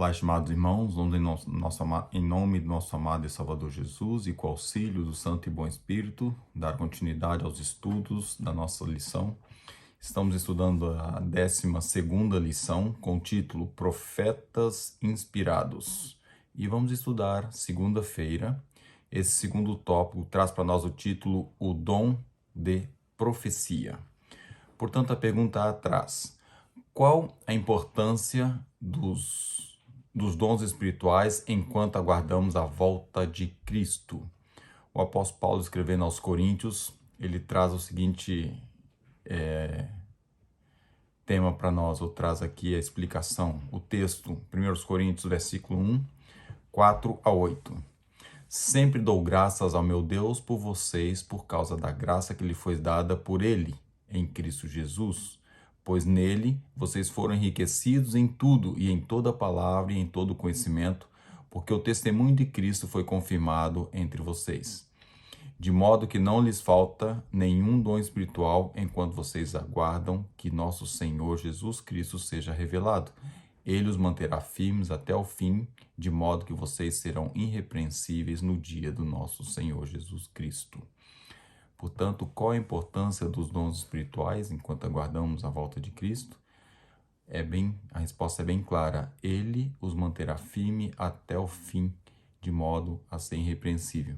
Olá, estimados irmãos, vamos em nome do nosso amado e Salvador Jesus e com o auxílio do Santo e Bom Espírito, dar continuidade aos estudos da nossa lição. Estamos estudando a 12ª lição com o título Profetas Inspirados. E vamos estudar segunda-feira. Esse segundo tópico traz para nós o título O Dom de Profecia. Portanto, a pergunta atrás: qual a importância dos dons espirituais enquanto aguardamos a volta de Cristo? O apóstolo Paulo, escrevendo aos Coríntios, ele traz o seguinte tema para nós, ou traz aqui a explicação, o texto, 1 Coríntios, versículo 1, 4 a 8. Sempre dou graças ao meu Deus por vocês, por causa da graça que lhe foi dada por Ele, em Cristo Jesus, pois nele vocês foram enriquecidos em tudo e em toda palavra e em todo conhecimento, porque o testemunho de Cristo foi confirmado entre vocês. De modo que não lhes falta nenhum dom espiritual enquanto vocês aguardam que nosso Senhor Jesus Cristo seja revelado. Ele os manterá firmes até o fim, de modo que vocês serão irrepreensíveis no dia do nosso Senhor Jesus Cristo. Portanto, qual a importância dos dons espirituais enquanto aguardamos a volta de Cristo? A resposta é bem clara. Ele os manterá firme até o fim, de modo a ser irrepreensível.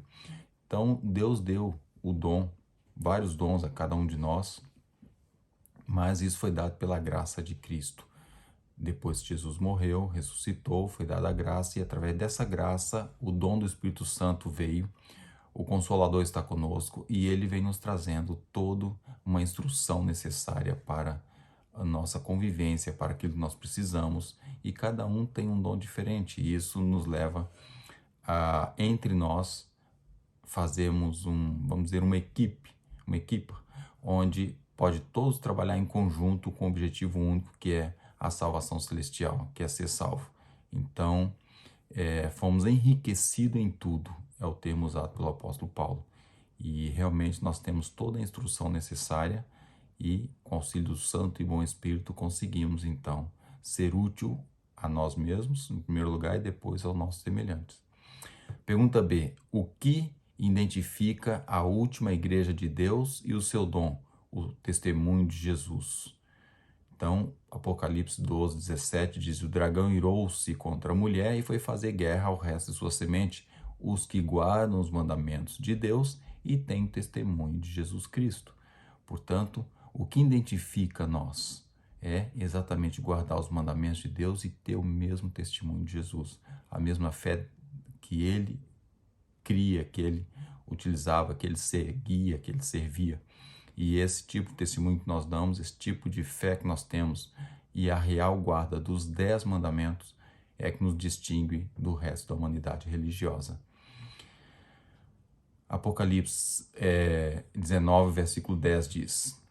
Então, Deus deu o dom, vários dons a cada um de nós, mas isso foi dado pela graça de Cristo. Depois que Jesus morreu, ressuscitou, foi dada a graça, e através dessa graça, o dom do Espírito Santo veio. O Consolador está conosco e ele vem nos trazendo toda uma instrução necessária para a nossa convivência, para aquilo que nós precisamos, e cada um tem um dom diferente, e isso nos leva a, entre nós, fazermos uma equipe, onde pode todos trabalhar em conjunto com o objetivo único, que é a salvação celestial, que é ser salvo. Então, fomos enriquecidos em tudo, é o termo usado pelo apóstolo Paulo. E realmente nós temos toda a instrução necessária e, com o auxílio do Santo e Bom Espírito, conseguimos, então, ser útil a nós mesmos, em primeiro lugar, e depois aos nossos semelhantes. Pergunta B. O que identifica a última igreja de Deus e o seu dom? O testemunho de Jesus. Então, Apocalipse 12, 17 diz: o dragão irou-se contra a mulher e foi fazer guerra ao resto de sua semente, os que guardam os mandamentos de Deus e têm testemunho de Jesus Cristo. Portanto, o que identifica nós é exatamente guardar os mandamentos de Deus e ter o mesmo testemunho de Jesus, a mesma fé que ele cria, que ele utilizava, que ele seguia, que ele servia. E esse tipo de testemunho que nós damos, esse tipo de fé que nós temos e a real guarda dos 10 mandamentos é que nos distingue do resto da humanidade religiosa. Apocalipse 19, versículo 10 diz: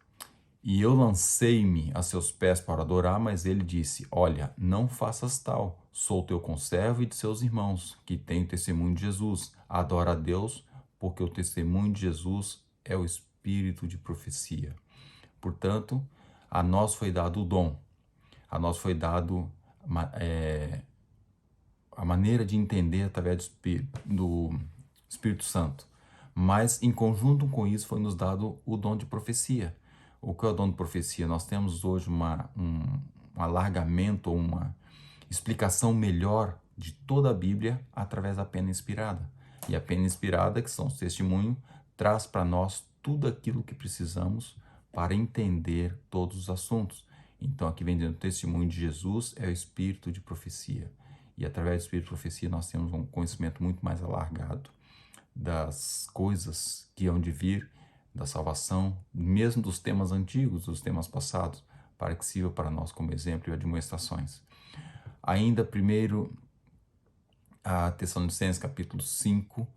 e eu lancei-me a seus pés para adorar, mas ele disse: olha, não faças tal, sou teu conservo e de seus irmãos, que têm o testemunho de Jesus. Adora a Deus, porque o testemunho de Jesus é o espírito de profecia. Portanto, a nós foi dado o dom, a nós foi dado a maneira de entender através do Espírito Santo. Mas, em conjunto com isso, foi nos dado o dom de profecia. O que é o dom de profecia? Nós temos hoje um alargamento, uma explicação melhor de toda a Bíblia através da pena inspirada. E a pena inspirada, que são os testemunhos, traz para nós tudo aquilo que precisamos para entender todos os assuntos. Então, aqui vem dentro do testemunho de Jesus, é o espírito de profecia. E através do espírito de profecia nós temos um conhecimento muito mais alargado das coisas que hão de vir, da salvação, mesmo dos temas antigos, dos temas passados, para que sirva para nós como exemplo e admoestações. Ainda primeiro, a Tessalonicenses capítulo 5,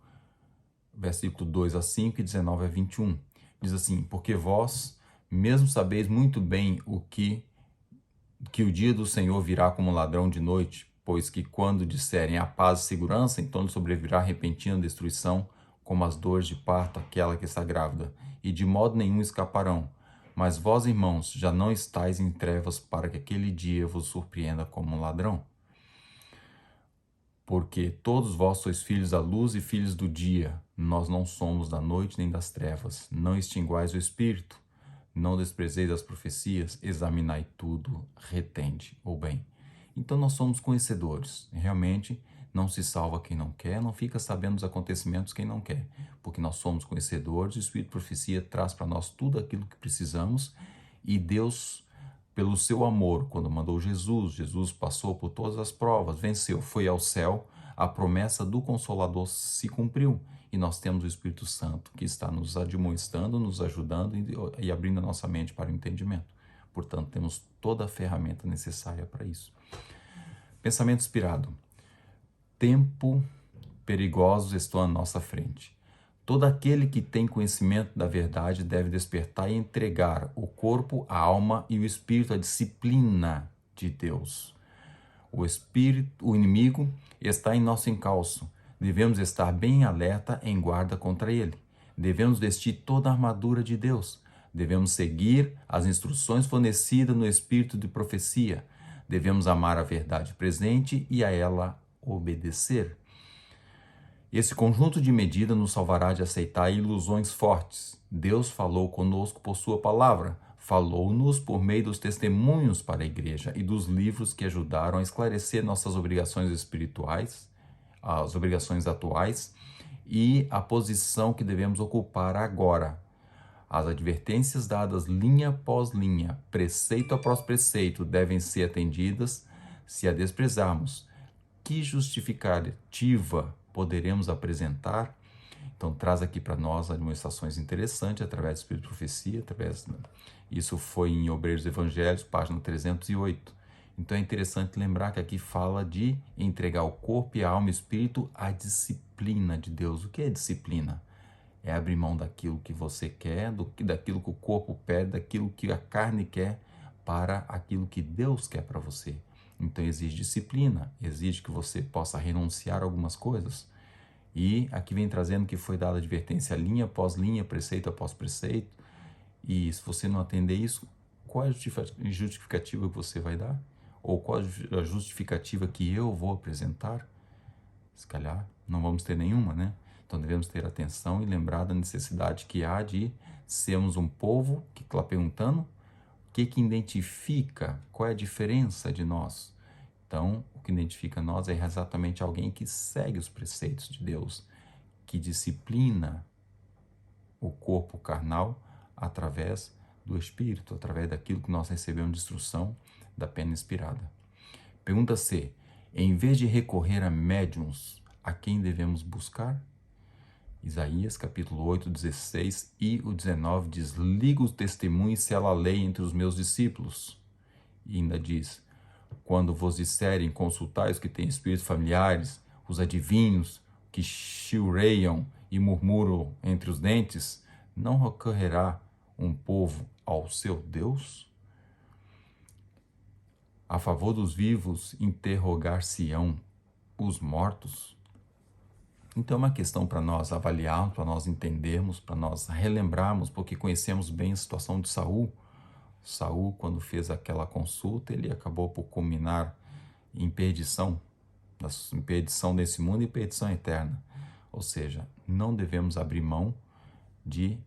versículo 2 a 5 e 19 a 21. Diz assim: porque vós mesmo sabeis muito bem que o dia do Senhor virá como ladrão de noite, pois que quando disserem a paz e segurança, então lhe sobrevirá repentina destruição, como as dores de parto, aquela que está grávida, e de modo nenhum escaparão. Mas vós, irmãos, já não estáis em trevas para que aquele dia vos surpreenda como um ladrão. Porque todos vós sois filhos da luz e filhos do dia. Nós não somos da noite nem das trevas. Não extinguais o espírito. Não desprezeis as profecias. Examinai tudo, retende o bem. Então nós somos conhecedores. Realmente não se salva quem não quer, não fica sabendo dos acontecimentos quem não quer. Porque nós somos conhecedores, o Espírito de Profecia traz para nós tudo aquilo que precisamos e Deus, pelo seu amor, quando mandou Jesus passou por todas as provas, venceu, foi ao céu, a promessa do Consolador se cumpriu. E nós temos o Espírito Santo que está nos admoestando, nos ajudando e abrindo a nossa mente para o entendimento. Portanto, temos toda a ferramenta necessária para isso. Pensamento inspirado. Tempo perigosos estão à nossa frente. Todo aquele que tem conhecimento da verdade deve despertar e entregar o corpo, a alma e o espírito à disciplina de Deus. O inimigo está em nosso encalço. Devemos estar bem alerta em guarda contra ele. Devemos vestir toda a armadura de Deus. Devemos seguir as instruções fornecidas no espírito de profecia. Devemos amar a verdade presente e a ela obedecer. Esse conjunto de medidas nos salvará de aceitar ilusões fortes. Deus falou conosco por sua palavra, falou-nos por meio dos testemunhos para a igreja e dos livros que ajudaram a esclarecer nossas obrigações espirituais, as obrigações atuais e a posição que devemos ocupar agora. As advertências dadas linha após linha, preceito após preceito, devem ser atendidas. Se a desprezarmos, que justificativa poderemos apresentar? Então traz aqui para nós administrações interessantes através do Espírito de Profecia, isso foi em Obreiros Evangelhos, página 308. Então é interessante lembrar que aqui fala de entregar o corpo e a alma e o espírito à disciplina de Deus. O que é disciplina? É abrir mão daquilo que você quer, daquilo que o corpo pede, daquilo que a carne quer, para aquilo que Deus quer para você. Então exige disciplina, exige que você possa renunciar a algumas coisas. E aqui vem trazendo que foi dada advertência linha após linha, preceito após preceito. E se você não atender isso, qual é a justificativa que você vai dar? Ou qual a justificativa que eu vou apresentar? Se calhar não vamos ter nenhuma, né? Então devemos ter atenção e lembrar da necessidade que há de sermos um povo que está perguntando o que identifica, qual é a diferença de nós. Então, o que identifica nós é exatamente alguém que segue os preceitos de Deus, que disciplina o corpo carnal através do Espírito, através daquilo que nós recebemos de instrução da pena inspirada. Pergunta C. Em vez de recorrer a médiuns, a quem devemos buscar? Isaías, capítulo 8, 16 e o 19 diz: liga o testemunho e sela a lei entre os meus discípulos. E ainda diz: quando vos disserem, consultai os que têm espíritos familiares, os adivinhos, que chilreiam e murmuram entre os dentes, não recorrerá um povo ao seu Deus? A favor dos vivos, interrogar-se-ão os mortos? Então é uma questão para nós avaliarmos, para nós entendermos, para nós relembrarmos, porque conhecemos bem a situação de Saul. Saul, quando fez aquela consulta, ele acabou por culminar em perdição desse mundo e perdição eterna. Ou seja, não devemos abrir mão de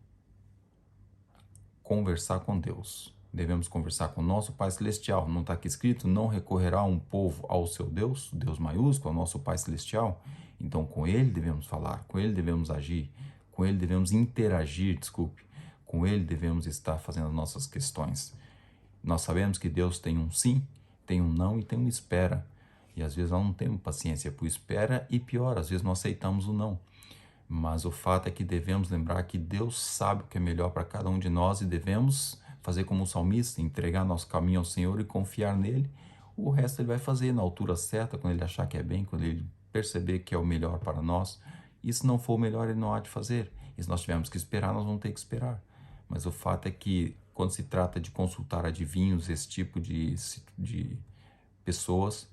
conversar com Deus. Devemos conversar com o nosso Pai Celestial. Não está aqui escrito, não recorrerá um povo ao seu Deus, Deus maiúsculo, ao nosso Pai Celestial. Então com Ele devemos falar, com Ele devemos agir, com Ele devemos interagir, com Ele devemos estar fazendo as nossas questões. Nós sabemos que Deus tem um sim, tem um não e tem um espera. E às vezes nós não temos paciência por espera e pior, às vezes não aceitamos o não. Mas o fato é que devemos lembrar que Deus sabe o que é melhor para cada um de nós e devemos fazer como o salmista, entregar nosso caminho ao Senhor e confiar nele. O resto Ele vai fazer na altura certa, quando Ele achar que é bem, quando Ele perceber que é o melhor para nós. E se não for o melhor, Ele não há de fazer. E se nós tivermos que esperar, nós vamos ter que esperar. Mas o fato é que quando se trata de consultar adivinhos, esse tipo de pessoas,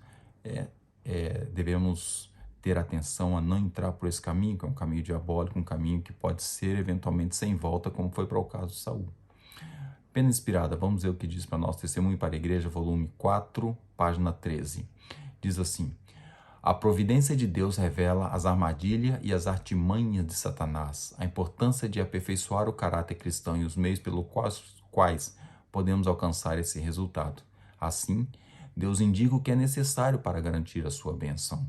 devemos ter atenção a não entrar por esse caminho, que é um caminho diabólico, um caminho que pode ser eventualmente sem volta, como foi para o caso de Saul. Pena inspirada, vamos ver o que diz para nós, Testemunho para a Igreja, volume 4, página 13. Diz assim: A providência de Deus revela as armadilhas e as artimanhas de Satanás, a importância de aperfeiçoar o caráter cristão e os meios pelos quais podemos alcançar esse resultado. Assim, Deus indica o que é necessário para garantir a sua bênção.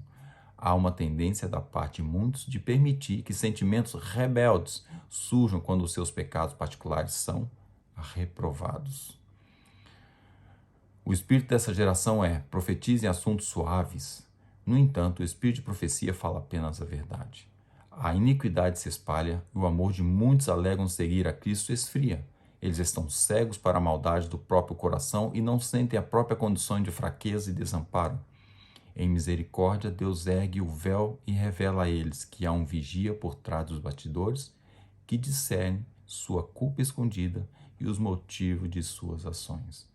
Há uma tendência da parte de muitos de permitir que sentimentos rebeldes surjam quando os seus pecados particulares são reprovados. O espírito dessa geração profetize em assuntos suaves. No entanto, o espírito de profecia fala apenas a verdade. A iniquidade se espalha e o amor de muitos alegam seguir a Cristo esfria. Eles estão cegos para a maldade do próprio coração e não sentem a própria condição de fraqueza e desamparo. Em misericórdia, Deus ergue o véu e revela a eles que há um vigia por trás dos bastidores que discerne sua culpa escondida e os motivos de suas ações.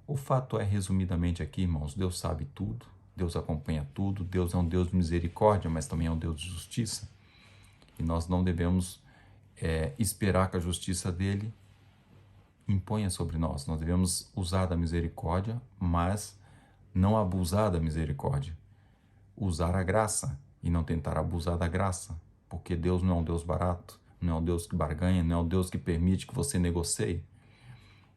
O fato é, resumidamente aqui, irmãos, Deus sabe tudo, Deus acompanha tudo, Deus é um Deus de misericórdia, mas também é um Deus de justiça. E nós não devemos esperar que a justiça dele imponha sobre nós. Nós devemos usar da misericórdia, mas não abusar da misericórdia. Usar a graça e não tentar abusar da graça, porque Deus não é um Deus barato, não é um Deus que barganha, não é um Deus que permite que você negocie.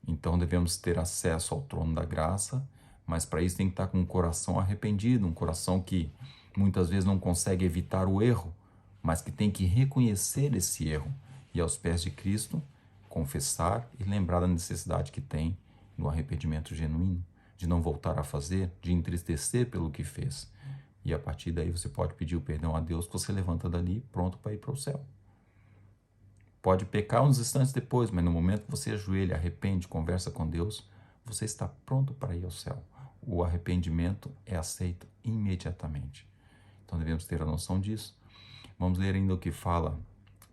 Então devemos ter acesso ao trono da graça, mas para isso tem que estar com um coração arrependido, um coração que muitas vezes não consegue evitar o erro, mas que tem que reconhecer esse erro e aos pés de Cristo confessar e lembrar da necessidade que tem no arrependimento genuíno, de não voltar a fazer, de entristecer pelo que fez. E a partir daí você pode pedir o perdão a Deus, que você levanta dali pronto para ir para o céu. Pode pecar uns instantes depois, mas no momento que você ajoelha, arrepende, conversa com Deus, você está pronto para ir ao céu. O arrependimento é aceito imediatamente. Então devemos ter a noção disso. Vamos ler ainda o que fala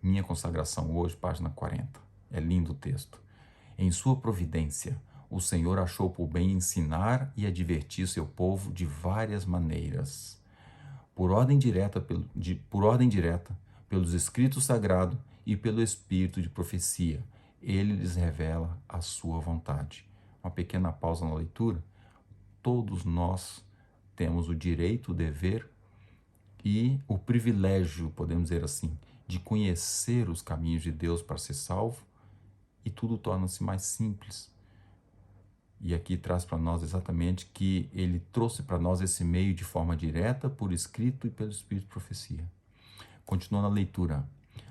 Minha Consagração hoje, página 40. É lindo o texto. Em sua providência, o Senhor achou por bem ensinar e advertir seu povo de várias maneiras. Por ordem direta, pelos escritos sagrados e pelo espírito de profecia, ele lhes revela a sua vontade. Uma pequena pausa na leitura. Todos nós temos o direito, o dever e o privilégio, podemos dizer assim, de conhecer os caminhos de Deus para ser salvo, e tudo torna-se mais simples. E aqui traz para nós exatamente que ele trouxe para nós esse meio de forma direta, por escrito e pelo espírito de profecia. Continuando a leitura.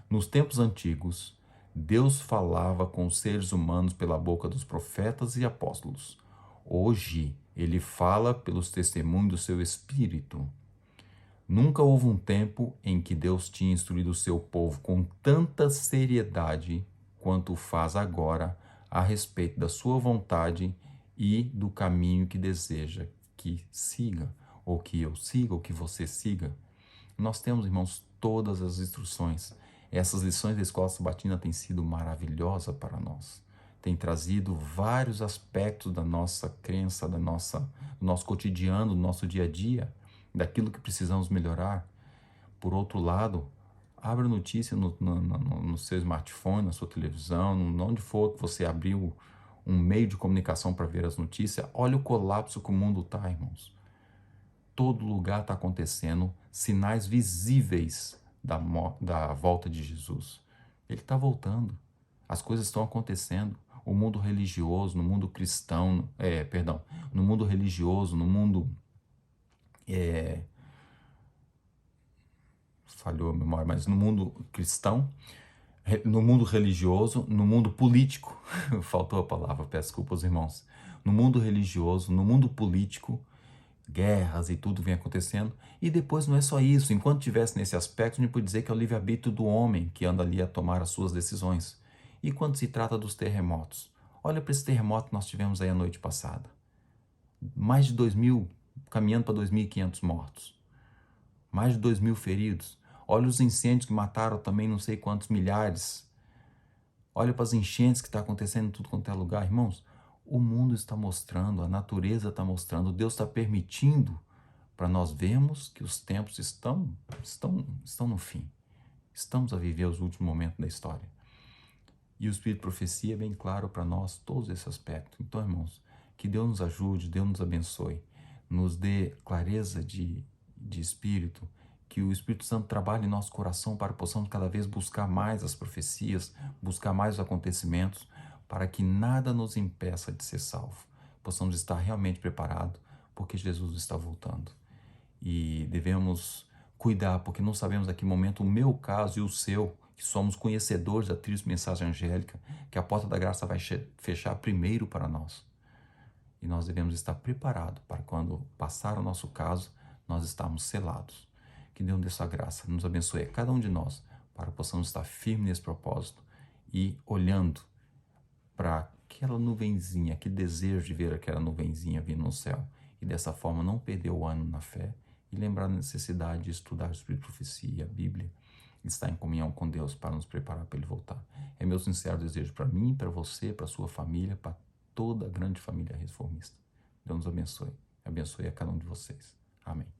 Nos tempos antigos, Deus falava com os seres humanos pela boca dos profetas e apóstolos. Hoje, ele fala pelos testemunhos do seu Espírito. Nunca houve um tempo em que Deus tinha instruído o seu povo com tanta seriedade quanto faz agora a respeito da sua vontade e do caminho que deseja que siga, ou que eu siga, ou que você siga. Nós temos, irmãos, todas as instruções. Essas lições da Escola Sabatina têm sido maravilhosas para nós. Tem trazido vários aspectos da nossa crença, do nosso cotidiano, do nosso dia a dia, daquilo que precisamos melhorar. Por outro lado, abra notícia no seu smartphone, na sua televisão, onde for que você abriu um meio de comunicação para ver as notícias. Olha o colapso que o mundo está, irmãos. Todo lugar está acontecendo sinais visíveis da volta de Jesus. Ele está voltando. As coisas estão acontecendo. O mundo religioso, no mundo cristão, no mundo religioso, no mundo... falhou a memória, mas no mundo cristão, no mundo religioso, no mundo político, faltou a palavra, peço desculpa aos irmãos. No mundo religioso, no mundo político, guerras e tudo vem acontecendo. E depois não é só isso. Enquanto tivesse nesse aspecto, a gente pode dizer que é o livre-arbítrio do homem que anda ali a tomar as suas decisões. E quando se trata dos terremotos? Olha para esse terremoto que nós tivemos aí a noite passada. Mais de 2.000, caminhando para 2.500 mortos. Mais de 2.000 feridos. Olha os incêndios que mataram também não sei quantos milhares. Olha para as enchentes que está acontecendo em tudo quanto é lugar. Irmãos, o mundo está mostrando, a natureza está mostrando, Deus está permitindo para nós vermos que os tempos estão no fim. Estamos a viver os últimos momentos da história. E o Espírito de Profecia é bem claro para nós todos esses aspectos. Então, irmãos, que Deus nos ajude, Deus nos abençoe, nos dê clareza de espírito, que o Espírito Santo trabalhe em nosso coração para que possamos cada vez buscar mais as profecias, buscar mais os acontecimentos, para que nada nos impeça de ser salvo. Possamos estar realmente preparados, porque Jesus está voltando. E devemos cuidar, porque não sabemos a que momento o meu caso e o seu, que somos conhecedores da triste mensagem angélica, que a porta da graça vai fechar primeiro para nós. E nós devemos estar preparados para quando passar o nosso caso, nós estarmos selados. Que Deus dê sua graça, nos abençoe a cada um de nós, para que possamos estar firmes nesse propósito e olhando para aquela nuvenzinha, que desejo de ver aquela nuvenzinha vindo no céu. E dessa forma não perder o ânimo na fé e lembrar a necessidade de estudar o Espírito de Profecia, a Bíblia, e estar em comunhão com Deus para nos preparar para Ele voltar. É meu sincero desejo para mim, para você, para a sua família, para toda a grande família reformista. Deus nos abençoe. Abençoe a cada um de vocês. Amém.